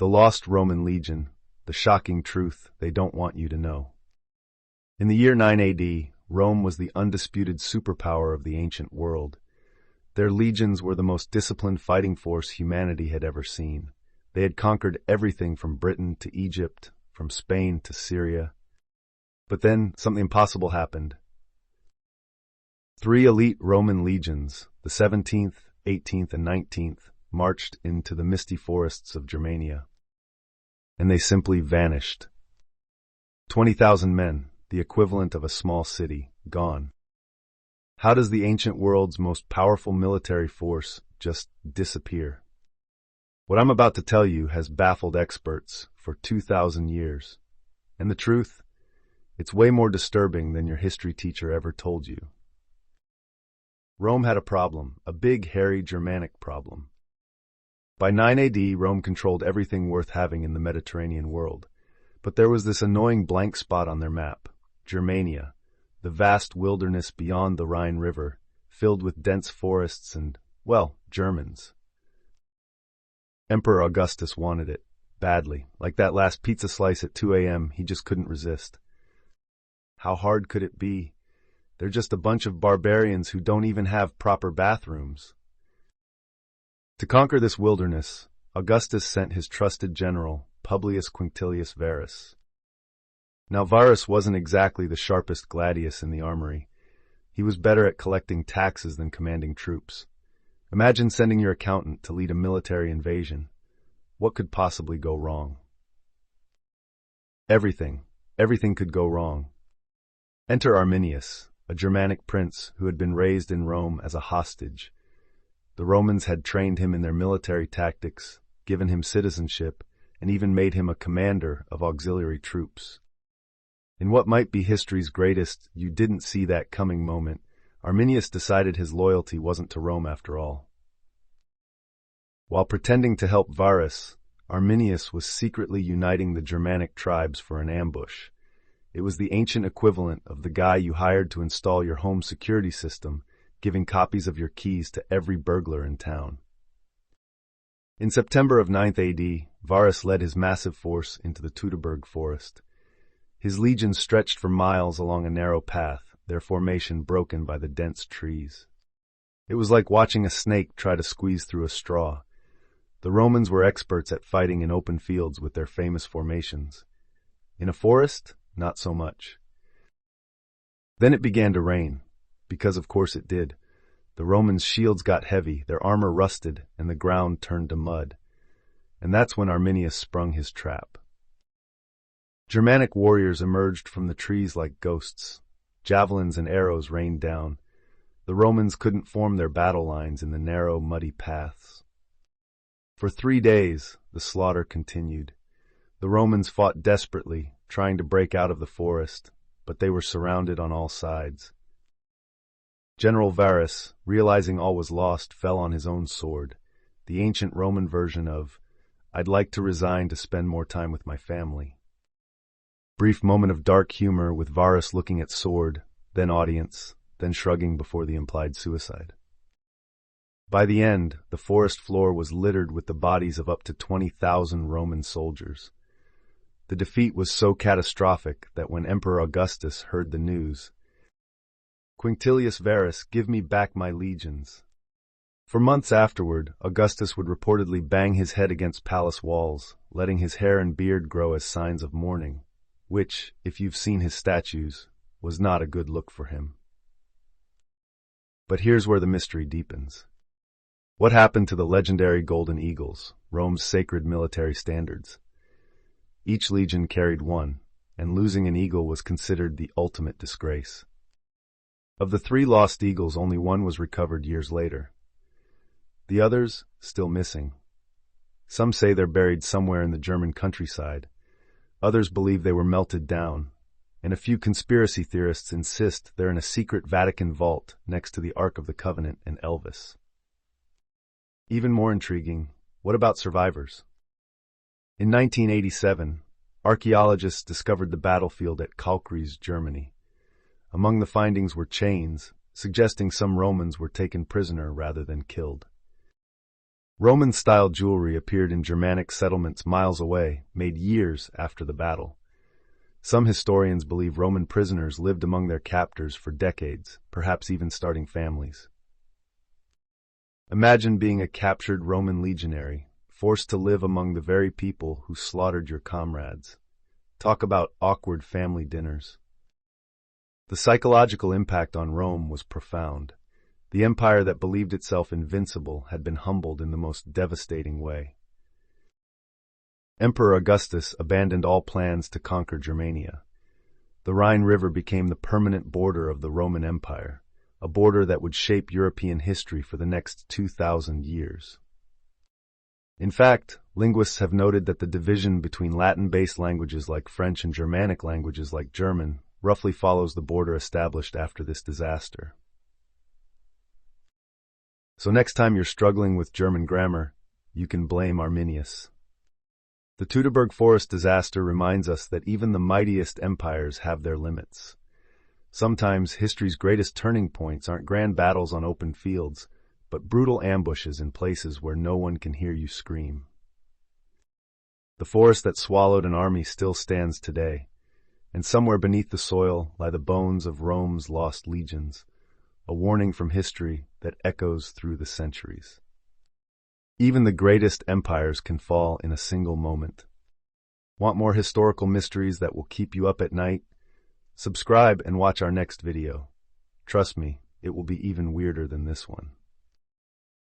The Lost Roman Legion, the shocking truth they don't want you to know. In the year 9 AD, Rome was the undisputed superpower of the ancient world. Their legions were the most disciplined fighting force humanity had ever seen. They had conquered everything from Britain to Egypt, from Spain to Syria. But then something impossible happened. 3 elite Roman legions, the 17th, 18th, and 19th, marched into the misty forests of Germania. And they simply vanished. 20,000 men, the equivalent of a small city, gone. How does the ancient world's most powerful military force just disappear? What I'm about to tell you has baffled experts for 2,000 years. And the truth? It's way more disturbing than your history teacher ever told you. Rome had a problem, a big, hairy Germanic problem. By 9 AD, Rome controlled everything worth having in the Mediterranean world. But there was this annoying blank spot on their map, Germania, the vast wilderness beyond the Rhine River, filled with dense forests and, well, Germans. Emperor Augustus wanted it, badly. Like that last pizza slice at 2 a.m., he just couldn't resist. How hard could it be? They're just a bunch of barbarians who don't even have proper bathrooms. To conquer this wilderness, Augustus sent his trusted general, Publius Quinctilius Varus. Now Varus wasn't exactly the sharpest gladius in the armory. He was better at collecting taxes than commanding troops. Imagine sending your accountant to lead a military invasion. What could possibly go wrong? Everything could go wrong. Enter Arminius, a Germanic prince who had been raised in Rome as a hostage. The Romans had trained him in their military tactics, given him citizenship, and even made him a commander of auxiliary troops. In what might be history's greatest "you didn't see that coming" moment, Arminius decided his loyalty wasn't to Rome after all. While pretending to help Varus, Arminius was secretly uniting the Germanic tribes for an ambush. It was the ancient equivalent of the guy you hired to install your home security system, giving copies of your keys to every burglar in town. In September of 9th AD, Varus led his massive force into the Teutoburg Forest. His legions stretched for miles along a narrow path, their formation broken by the dense trees. It was like watching a snake try to squeeze through a straw. The Romans were experts at fighting in open fields with their famous formations. In a forest, not so much. Then it began to rain, because of course it did. The Romans' shields got heavy, their armor rusted, and the ground turned to mud. And that's when Arminius sprung his trap. Germanic warriors emerged from the trees like ghosts. Javelins and arrows rained down. The Romans couldn't form their battle lines in the narrow, muddy paths. For 3 days, the slaughter continued. The Romans fought desperately, trying to break out of the forest, but they were surrounded on all sides. General Varus, realizing all was lost, fell on his own sword, the ancient Roman version of, "I'd like to resign to spend more time with my family." Brief moment of dark humor with Varus looking at sword, then audience, then shrugging before the implied suicide. By the end, the forest floor was littered with the bodies of up to 20,000 Roman soldiers. The defeat was so catastrophic that when Emperor Augustus heard the news, "Quinctilius Varus, give me back my legions." For months afterward, Augustus would reportedly bang his head against palace walls, letting his hair and beard grow as signs of mourning, which, if you've seen his statues, was not a good look for him. But here's where the mystery deepens. What happened to the legendary Golden Eagles, Rome's sacred military standards? Each legion carried one, and losing an eagle was considered the ultimate disgrace. Of the 3 lost eagles, only one was recovered years later. The others, still missing. Some say they're buried somewhere in the German countryside. Others believe they were melted down, and a few conspiracy theorists insist they're in a secret Vatican vault next to the Ark of the Covenant and Elvis. Even more intriguing, what about survivors? In 1987, archaeologists discovered the battlefield at Kalkries, Germany. Among the findings were chains, suggesting some Romans were taken prisoner rather than killed. Roman-style jewelry appeared in Germanic settlements miles away, made years after the battle. Some historians believe Roman prisoners lived among their captors for decades, perhaps even starting families. Imagine being a captured Roman legionary, forced to live among the very people who slaughtered your comrades. Talk about awkward family dinners. The psychological impact on Rome was profound. The empire that believed itself invincible had been humbled in the most devastating way. Emperor Augustus abandoned all plans to conquer Germania. The Rhine River became the permanent border of the Roman Empire, a border that would shape European history for the next 2,000 years. In fact, linguists have noted that the division between Latin-based languages like French and Germanic languages like German roughly follows the border established after this disaster. So next time you're struggling with German grammar, you can blame Arminius. The Teutoburg Forest disaster reminds us that even the mightiest empires have their limits. Sometimes history's greatest turning points aren't grand battles on open fields, but brutal ambushes in places where no one can hear you scream. The forest that swallowed an army still stands today, and somewhere beneath the soil lie the bones of Rome's lost legions, a warning from history that echoes through the centuries. Even the greatest empires can fall in a single moment. Want more historical mysteries that will keep you up at night? Subscribe and watch our next video. Trust me, it will be even weirder than this one.